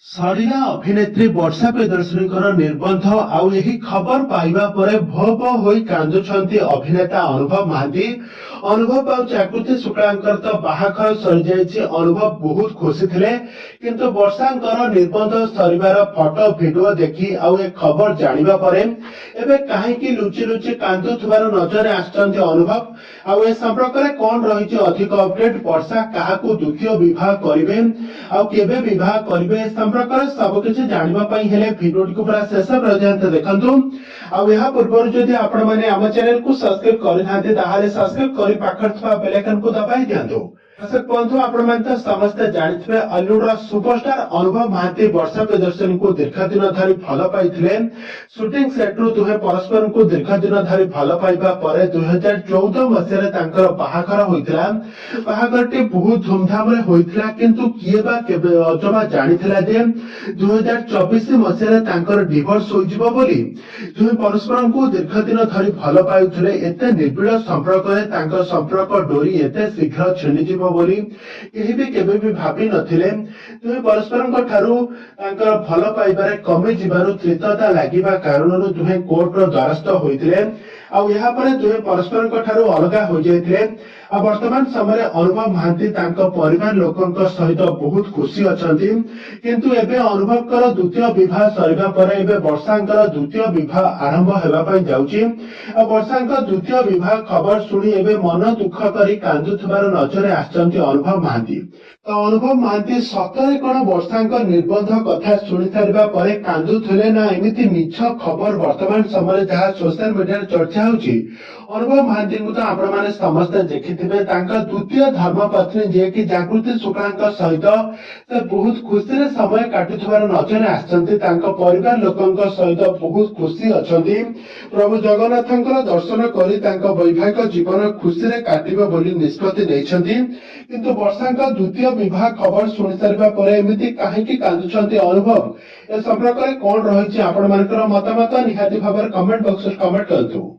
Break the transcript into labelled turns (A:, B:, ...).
A: ସରିଲା ଅଭିନେତ୍ରୀ ବର୍ଷା ପ୍ରିୟଦର୍ଶିନୀଙ୍କର ନିର୍ବନ୍ଧ ଆଉ ଏହି ଖବର ପାଇବା ପରେ ଭୋ ଭୋ ହୋଇ କାନ୍ଦୁଛନ୍ତି ଅଭିନେତା ଅନୁଭବ ମହାନ୍ତି। ଅନୁଭବ ଆଉ ଜାଗୃତି ଶୁକ୍ଳାଙ୍କର ତ ବାହାଘର ସରିଯାଇଛି। ଅନୁଭବ ବହୁତ ଖୁସି ଥିଲେ, କିନ୍ତୁ ବର୍ଷାଙ୍କର ନିର୍ବନ୍ଧ ସରିବାର ଫଟୋ ଭିଡିଓ ଦେଖି ଆଉ ଏ ଖବର ଜାଣିବା ପରେ ଏବେ କାହିଁକି ଲୁଚି ଲୁଚି କାନ୍ଦୁଥିବାର ନଜରରେ ଆସିଛନ୍ତି ଅନୁଭବ। ଆଉ ଏ ସମ୍ପର୍କରେ କଣ ରହିଛି ଅଧିକ ଅପଡେଟ, ବର୍ଷା କାହାକୁ ଦ୍ୱିତୀୟ ବିବାହ କରିବେ ଆଉ କେବେ ବିବାହ କରିବେ, ଏ ସମ୍ପର୍କରେ ସବୁକିଛି ଜାଣିବା ପାଇଁ ହେଲେ ଭିଡିଓଟିକୁ ପୁରା ଶେଷ ପର୍ଯ୍ୟନ୍ତ ଦେଖନ୍ତୁ। ଆଉ ଏହା ପୂର୍ବରୁ ଯଦି ଆପଣମାନେ ଆମ ଚ୍ୟାନେଲକୁ ସବସ୍କ୍ରାଇବ କରିନାହାନ୍ତି ତାହେଲେ ସବସ୍କ୍ରାଇବ କରି ପାଖରେ ଥିବା ବେଲ ଆଇକନକୁ ଦବାଇ ଦିଅନ୍ତୁ। ଦର୍ଶକ ବନ୍ଧୁ, ଆପଣମାନେ ତ ସମସ୍ତେ ଜାଣିଥିବେ ଅଲିଉଡର ସୁପରଷ୍ଟାର ଅନୁଭବ ମହାନ୍ତି ବର୍ଷା ପ୍ରିୟଦର୍ଶିନୀଙ୍କୁ ଦୀର୍ଘ ଦିନ ଧରି ଭଲ ପାଇଥିଲେ। ସୁଟିଂ ସେଟ୍ରୁ ଦୁହେଁ ପରସ୍ପରଙ୍କୁ ଦୀର୍ଘ ଦିନ ଧରି ଭଲ ପାଇବା ପରେ 2014 ମସିହାରେ ତାଙ୍କର ବାହାଘର ହୋଇଥିଲା। ବାହାଘରଟି ବହୁତ ଧୁମଧାମରେ ହୋଇଥିଲା, କିନ୍ତୁ କିଏ ବା କେବେ ଅଜମା ଜାଣିଥିଲା ଯେ 2024 ମସିହାରେ ତାଙ୍କର ଡିଭୋର୍ସ ହୋଇଯିବ ବୋଲି। ଦୁହେଁ ପରସ୍ପରଙ୍କୁ ଦୀର୍ଘ ଦିନ ଧରି ଭଲ ପାଉଥିଲେ। ଏତେ ନିବିଡ଼ ସମ୍ପର୍କରେ ତାଙ୍କ ସମ୍ପର୍କ ଡୋରି ଏତେ ଶୀଘ୍ର ଛିଣ୍ଡିଯିବ ବୋଲି କେହି ବି କେବେ ବି ଭାବି ନଥିଲେ। ଦୁହେଁ ପରସ୍ପରଙ୍କ ଠାରୁ ତାଙ୍କର ଭଲ ପାଇବାରେ କମିଯିବାରୁ ତୀବ୍ରତା ଲାଗିବା କାରଣରୁ ଦୁହେଁ କୋର୍ଟର ଦ୍ୱାରସ୍ଥ ହୋଇଥିଲେ। ଆଉ ଏହାପରେ ଦୁହେଁ ପରସ୍ପରଙ୍କ ଠାରୁ ଅଲଗା ହୋଇଯାଇଥିଲେ। ଆଉ ବର୍ତ୍ତମାନ ସମୟରେ ଅନୁଭବ ମହାନ୍ତି ତାଙ୍କ ପରିବାର ଲୋକଙ୍କ ସହିତ ବହୁତ ଖୁସି ଅଛନ୍ତି। କିନ୍ତୁ ଏବେ ଅନୁଭବଙ୍କର ଦ୍ୱିତୀୟ ବିବାହ ସରିବା ପରେ ଏବେ ବର୍ଷାଙ୍କର ଦ୍ୱିତୀୟ ବିବାହ ଆରମ୍ଭ ହେବା ପାଇଁ ଯାଉଛି। ଆଉ ବର୍ଷାଙ୍କ ଦ୍ୱିତୀୟ ବିବାହ ଖବର ଶୁଣି ଏବେ ମନ ଦୁଃଖ କରି କାନ୍ଦୁଥିବାର ନଜରରେ ଆସିଛନ୍ତି ଅନୁଭବ ମହାନ୍ତି। ତ ଅନୁଭବ ମହାନ୍ତି ସତରେ କଣ ବର୍ଷାଙ୍କ ନିର୍ବନ୍ଧ କଥା ଶୁଣି ସାରିବା ପରେ କାନ୍ଦୁଥିଲେ, ନା ଏମିତି ମିଛ ଖବର ବର୍ତ୍ତମାନ ସମୟରେ ଯାହା ସୋସିଆଲ ମିଡିଆରେ ଚର୍ଚ୍ଚା ହେଉଛି। ଅନୁଭବ ମହାନ୍ତିଙ୍କୁ ତ ଆପଣମାନେ ସମସ୍ତେ ଦେଖିଥିବେ, ତାଙ୍କ ଦ୍ୱିତୀୟ ଧର୍ମପତ୍ନୀ ଯିଏକି ଜାଗୃତି ଶୁକ୍ଳାଙ୍କ ସହିତ ସେ ବହୁତ ଖୁସିରେ ସମୟ କାଟୁଥିବାର ନଜରରେ ଆସିଛନ୍ତି। ତାଙ୍କ ପରିବାର ଲୋକଙ୍କ ସହିତ ବହୁତ ଖୁସି ଅଛନ୍ତି। ପ୍ରଭୁ ଜଗନ୍ନାଥଙ୍କର ଦର୍ଶନ କରି ତାଙ୍କ ବୈବାହିକ ଜୀବନ ଖୁସିରେ କାଟିବ ବୋଲି ନିଷ୍ପତ୍ତି ନେଇଛନ୍ତି। କିନ୍ତୁ ବର୍ଷାଙ୍କ ଦ୍ୱିତୀୟ ବିବାହ ଖବର ଶୁଣି ସାରିବା ପରେ ଏମିତି କାହିଁକି କାନ୍ଦୁଛନ୍ତି ଅନୁଭବ, ଏ ସମ୍ପର୍କରେ କଣ ରହିଛି ଆପଣମାନଙ୍କର ମତାମତ ନିହାତି ଭାବରେ କମେଣ୍ଟ ବକ୍ସରେ କମେଣ୍ଟ କରନ୍ତୁ।